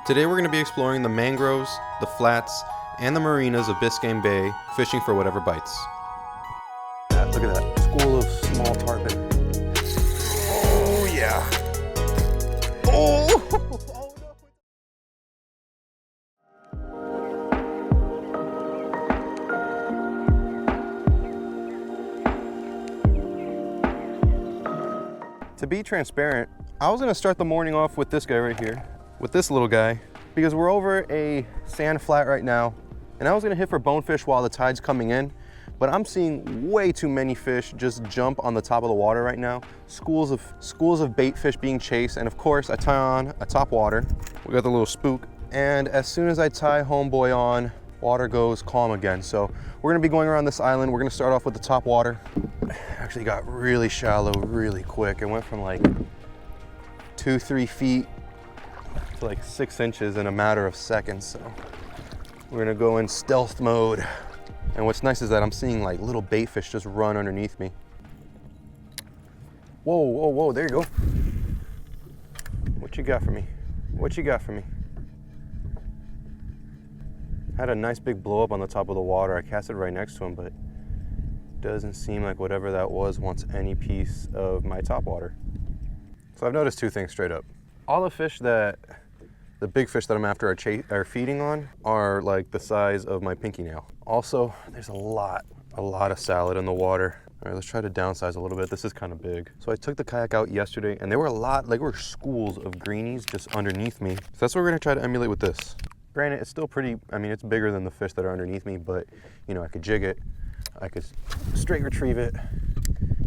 Today we're going to be exploring the mangroves, the flats, and the marinas of Biscayne Bay, fishing for whatever bites. Look at that, school of small tarpon. Oh yeah. Oh! To be transparent, I was gonna start the morning off with this guy right here, with this little guy, because we're over a sand flat right now, and I was gonna hit for bonefish while the tide's coming in, but I'm seeing way too many fish just jump on the top of the water right now. Schools of bait fish being chased, and of course I tie on a top water. We got the little spook, and as soon as I tie homeboy on, water goes calm again. So we're gonna be going around this island. We're gonna start off with the top water. Actually got really shallow really quick. It went from like 2-3 feet to like 6 inches in a matter of seconds. So we're gonna go in stealth mode. And what's nice is that I'm seeing like little bait fish just run underneath me. Whoa, whoa, whoa, there you go. What you got for me? What you got for me? Had a nice big blow up on the top of the water. I casted right next to him, but doesn't seem like whatever that was wants any piece of my top water. So I've noticed two things straight up. All the fish the big fish that I'm after are feeding on are like the size of my pinky nail. Also, there's a lot of salad in the water. All right, let's try to downsize a little bit. This is kind of big. So I took the kayak out yesterday and there were schools of greenies just underneath me. So that's what we're gonna try to emulate with this. Granted, it's still pretty, I mean, it's bigger than the fish that are underneath me, but you know, I could jig it, I could straight retrieve it,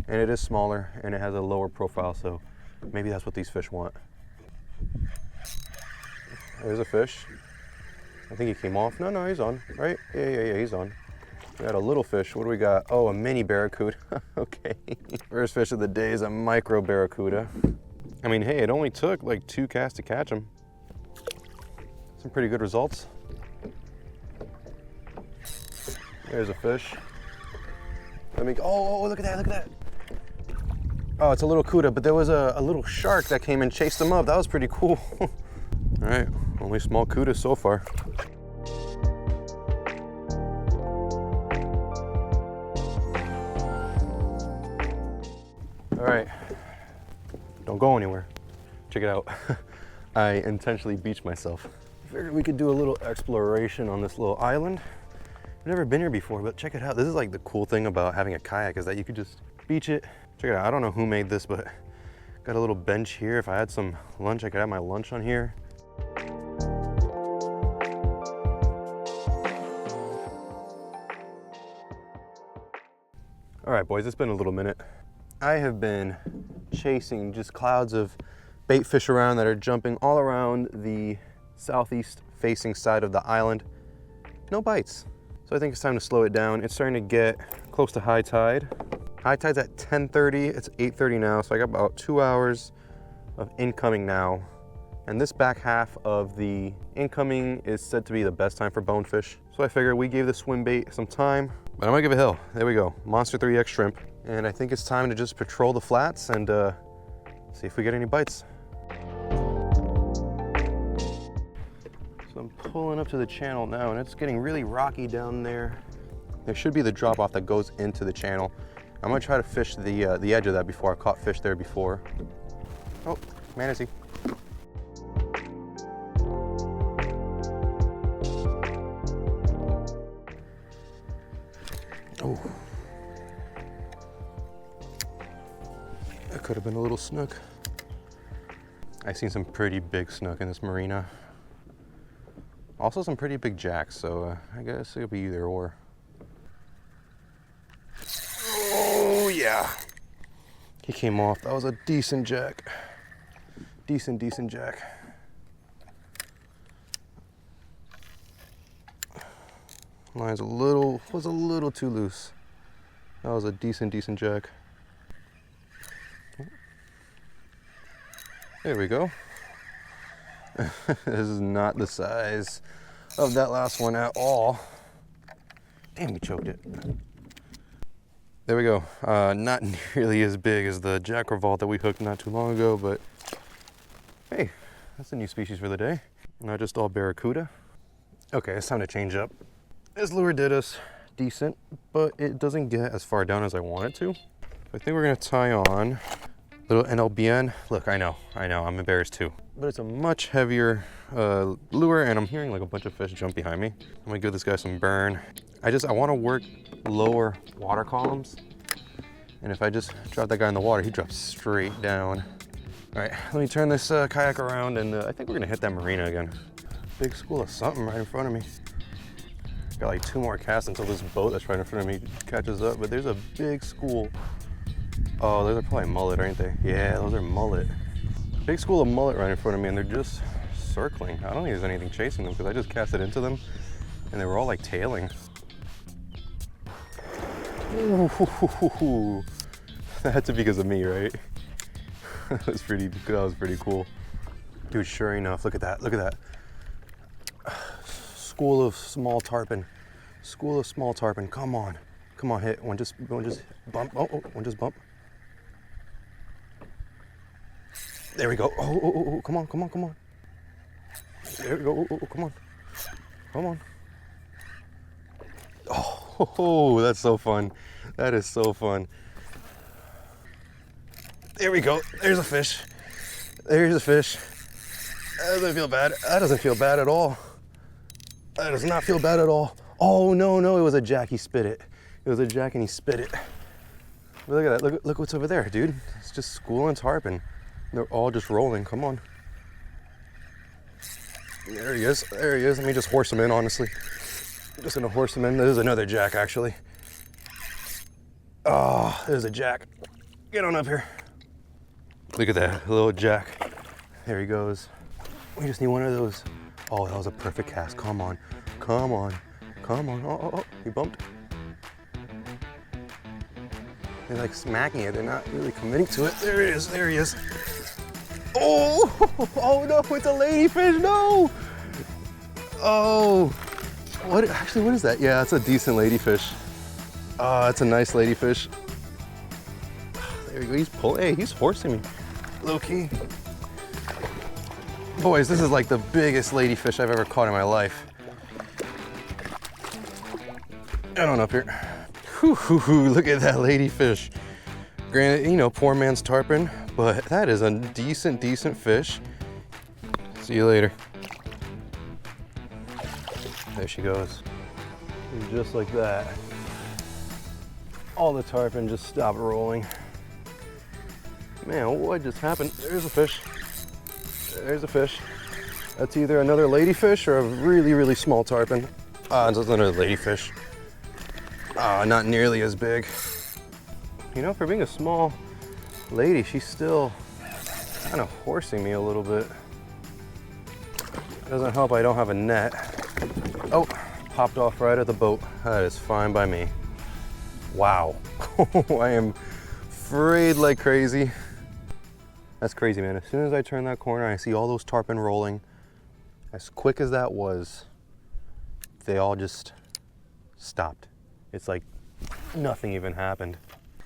and it is smaller and it has a lower profile, so maybe that's what these fish want. There's a fish. I think he came off. No, he's on, right? Yeah, he's on. We got a little fish. What do we got? Oh, a mini barracuda. Okay. First fish of the day is a micro barracuda. I mean, hey, it only took like 2 casts to catch him. Some pretty good results. There's a fish. Oh, look at that. Oh, it's a little cuda, but there was a little shark that came and chased him up. That was pretty cool. All right, only small cudas so far. All right, don't go anywhere. Check it out. I intentionally beached myself. Figured we could do a little exploration on this little island. I've never been here before, but check it out. This is like the cool thing about having a kayak is that you could just beach it. Check it out, I don't know who made this, but got a little bench here. If I had some lunch, I could have my lunch on here. All right, boys, it's been a little minute. I have been chasing just clouds of bait fish around that are jumping all around the southeast facing side of the island. No bites. So I think it's time to slow it down. It's starting to get close to high tide. High tide's at 10:30, it's 8:30 now, so I got about 2 hours of incoming now. And this back half of the incoming is said to be the best time for bonefish. So I figured we gave the swim bait some time, but I'm gonna give it a hill. There we go, Monster 3X shrimp. And I think it's time to just patrol the flats and see if we get any bites. So I'm pulling up to the channel now and it's getting really rocky down there. There should be the drop off that goes into the channel. I'm gonna try to fish the edge of that before. I caught fish there before. Oh, manatee. Oh. That could have been a little snook. I've seen some pretty big snook in this marina. Also some pretty big jacks, so I guess it'll be either or. Oh yeah. He came off. That was a decent jack. Decent jack. Line's was a little too loose. That was a decent jack. There we go. This is not the size of that last one at all. Damn, we choked it. There we go. Not nearly as big as the jack revolt that we hooked not too long ago, but hey, that's a new species for the day. Not just all barracuda. Okay, it's time to change up. This lure did us decent, but it doesn't get as far down as I want it to. I think we're gonna tie on little NLBN. Look, I know, I'm embarrassed too. But it's a much heavier lure, and I'm hearing like a bunch of fish jump behind me. I'm gonna give this guy some burn. I wanna work lower water columns. And if I just drop that guy in the water, he drops straight down. All right, let me turn this kayak around, and I think we're gonna hit that marina again. Big school of something right in front of me. Got like 2 more casts until this boat that's right in front of me catches up, but there's a big school. Oh, those are probably mullet, aren't they? Yeah, those are mullet. Big school of mullet right in front of me, and they're just circling. I don't think there's anything chasing them because I just cast it into them, and they were all like tailing. Ooh, that had to be because of me, right? That was pretty cool. Dude, sure enough, look at that, School of small tarpon. Come on, hit. One just bump. Oh, one just bump. There we go. Oh, come on. There we go. Oh, come on. Oh, that's so fun. That is so fun. There we go. There's a fish. That doesn't feel bad. That doesn't feel bad at all. That does not feel bad at all. Oh, no, it was a jack. He spit it. It was a jack and he spit it. But look at that. Look what's over there, dude. It's just school and tarpon. They're all just rolling. Come on. There he is. Let me just horse him in, honestly. I'm just gonna horse him in. There's another jack, actually. Oh, there's a jack. Get on up here. Look at that little jack. There he goes. We just need one of those. Oh, that was a perfect cast. Come on. Oh, he bumped. They're like smacking it. They're not really committing to it. There he is. Oh no, it's a ladyfish, no! Oh, what is that? Yeah, it's a decent ladyfish. It's a nice ladyfish. There we go, he's pulling, hey, he's horsing me, low key. Boys, this is like the biggest ladyfish I've ever caught in my life. Get on up here. Look at that ladyfish. Granted, poor man's tarpon, but that is a decent fish. See you later. There she goes. And just like that, all the tarpon just stopped rolling. Man, what just happened? There's a fish. That's either another ladyfish or a really small tarpon. It's another ladyfish. Not nearly as big. For being a small lady, she's still kind of horsing me a little bit. Doesn't help I don't have a net. Oh, popped off right at the boat. That is fine by me. Wow. I am frayed like crazy. That's crazy, man. As soon as I turn that corner, I see all those tarpon rolling. As quick as that was, they all just stopped. It's like nothing even happened.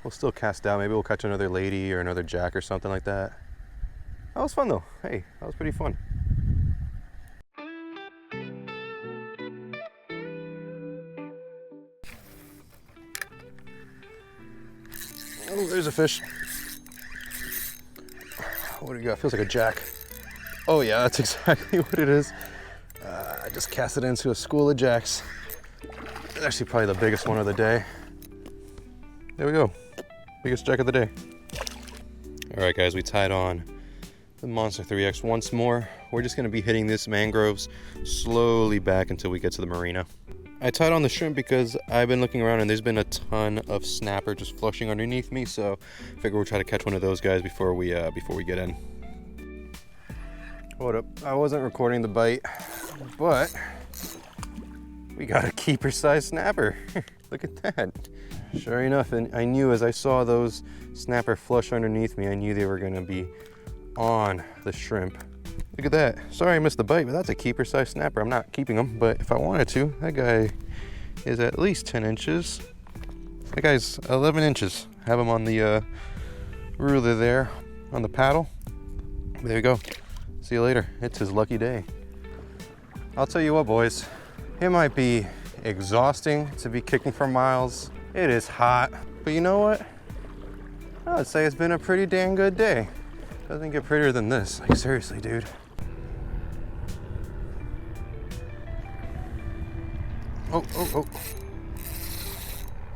We'll still cast out. Maybe we'll catch another lady or another jack or something like that. That was fun though. Hey, that was pretty fun. Oh, there's a fish. What do you got? Feels like a jack. Oh yeah, that's exactly what it is. I just cast it into a school of jacks. It's actually probably the biggest one of the day. There we go. Biggest jack of the day. All right, guys, we tied on the Monster 3X once more. We're just gonna be hitting this mangroves slowly back until we get to the marina. I tied on the shrimp because I've been looking around and there's been a ton of snapper just flushing underneath me, so I figure we'll try to catch one of those guys before we get in. Hold up, I wasn't recording the bite, but we got a keeper-sized snapper. Look at that. Sure enough, and I knew as I saw those snapper flush underneath me, I knew they were gonna be on the shrimp. Look at that. Sorry I missed the bite, but that's a keeper-sized snapper. I'm not keeping him, but if I wanted to, that guy is at least 10 inches. That guy's 11 inches. Have him on the ruler there, on the paddle. There you go. See you later. It's his lucky day. I'll tell you what, boys, it might be exhausting to be kicking for miles. It is hot, but you know what? I would say it's been a pretty dang good day. Doesn't get prettier than this. Like, seriously, dude. Oh, oh, oh.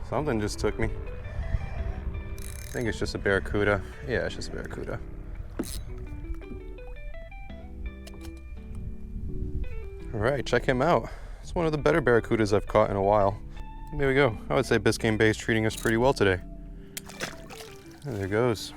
Something just took me. I think it's just a barracuda. Yeah, it's just a barracuda. All right, check him out. It's one of the better barracudas I've caught in a while. There we go. I would say Biscayne Bay is treating us pretty well today. There it goes.